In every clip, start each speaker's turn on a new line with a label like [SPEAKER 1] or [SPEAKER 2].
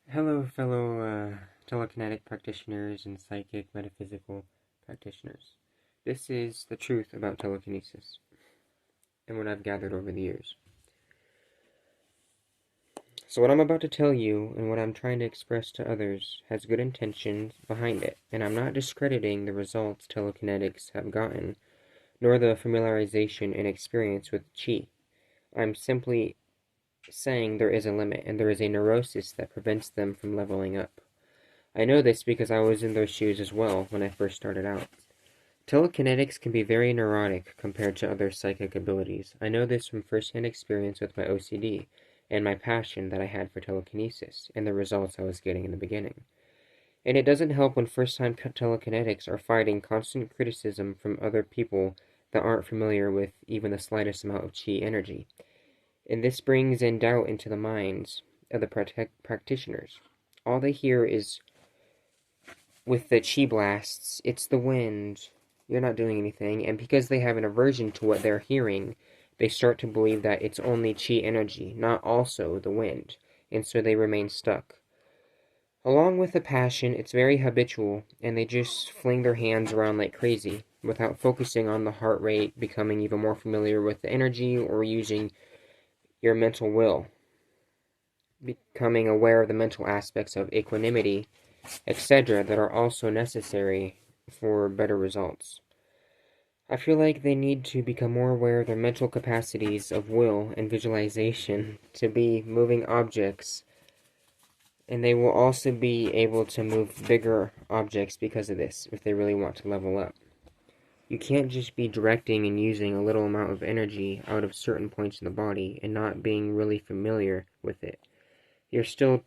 [SPEAKER 1] Hello, fellow telekinetic practitioners and psychic metaphysical practitioners. This is the truth about telekinesis and what I've gathered over the years. So, what I'm about to tell you and what I'm trying to express to others has good intentions behind it, and I'm not discrediting the results telekinetics have gotten, nor the familiarization and experience with chi. I'm simply saying there is a limit, and there is a neurosis that prevents them from leveling up. I know this because I was in their shoes as well when I first started out. Telekinetics can be very neurotic compared to other psychic abilities. I know this from first-hand experience with my OCD and my passion that I had for telekinesis and the results I was getting in the beginning. And it doesn't help when first-time telekinetics are fighting constant criticism from other people that aren't familiar with even the slightest amount of chi energy. And this brings in doubt into the minds of the practitioners. All they hear is, with the chi blasts, it's the wind. You're not doing anything. And because they have an aversion to what they're hearing, they start to believe that it's only chi energy, not also the wind. And so they remain stuck. Along with the passion, it's very habitual, and they just fling their hands around like crazy, without focusing on the heart rate, becoming even more familiar with the energy, or using your mental will. Becoming aware of the mental aspects of equanimity, etc., that are also necessary for better results. I feel like they need to become more aware of their mental capacities of will and visualization to be moving objects, and they will also be able to move bigger objects because of this, if they really want to level up. You can't just be directing and using a little amount of energy out of certain points in the body and not being really familiar with it. You're still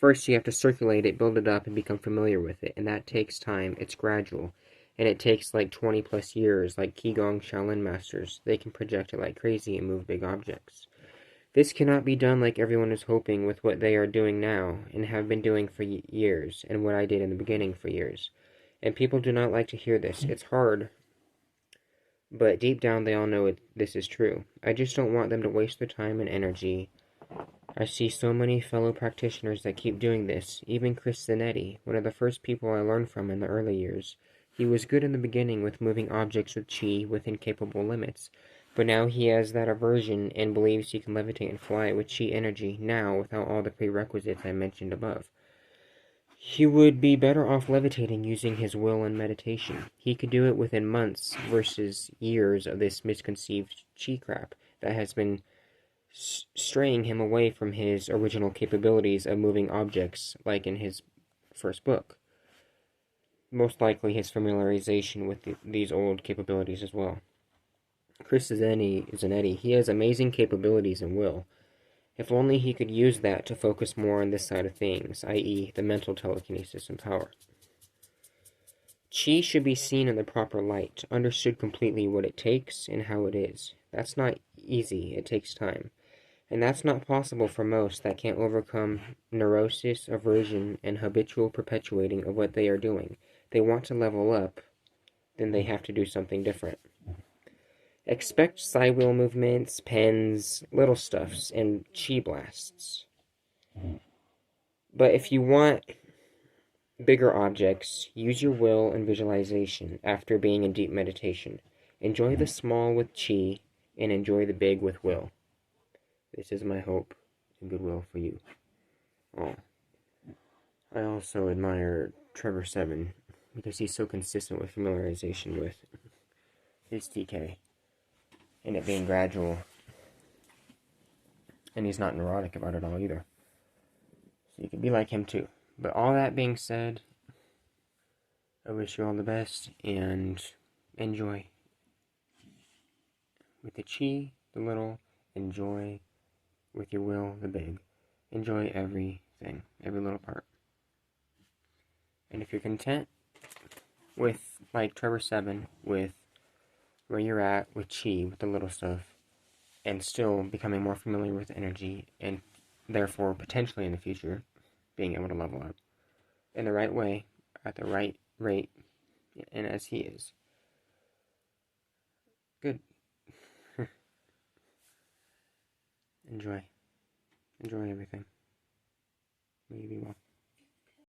[SPEAKER 1] First, you have to circulate it, build it up, and become familiar with it, and that takes time. It's gradual, and it takes like 20 plus years, like Qigong Shaolin masters. They can project it like crazy and move big objects. This cannot be done like everyone is hoping with what they are doing now, and have been doing for years, and what I did in the beginning for years. And people do not like to hear this. It's hard, but deep down they all know this is true. I just don't want them to waste their time and energy. I see so many fellow practitioners that keep doing this, even Chris Zanetti, one of the first people I learned from in the early years. He was good in the beginning with moving objects with chi within capable limits, but now he has that aversion and believes he can levitate and fly with chi energy now without all the prerequisites I mentioned above. He would be better off levitating using his will and meditation. He could do it within months versus years of this misconceived chi crap that has been straying him away from his original capabilities of moving objects, like in his first book. Most likely his familiarization with these old capabilities as well. Chris Zanetti, he has amazing capabilities and will. If only he could use that to focus more on this side of things, i.e. the mental telekinesis and power. Chi should be seen in the proper light, understood completely what it takes and how it is. That's not easy, it takes time. And that's not possible for most that can't overcome neurosis, aversion, and habitual perpetuating of what they are doing. They want to level up, then they have to do something different. Expect side wheel movements, pens, little stuffs, and chi blasts. But if you want bigger objects, use your will and visualization after being in deep meditation. Enjoy the small with chi, and enjoy the big with will. This is my hope and goodwill for you. Oh. I also admire Trevor Seven because he's so consistent with familiarization with his TK and it being gradual. And he's not neurotic about it all either. So you can be like him too. But all that being said, I wish you all the best and enjoy. With the chi, the little, enjoy. With your will, the big. Enjoy everything, every little part. And if you're content with, like Trevor 7, with where you're at with chi, with the little stuff, and still becoming more familiar with energy, and therefore potentially in the future being able to level up in the right way, at the right rate, and as he is. Good. Enjoy. Enjoy everything. Maybe.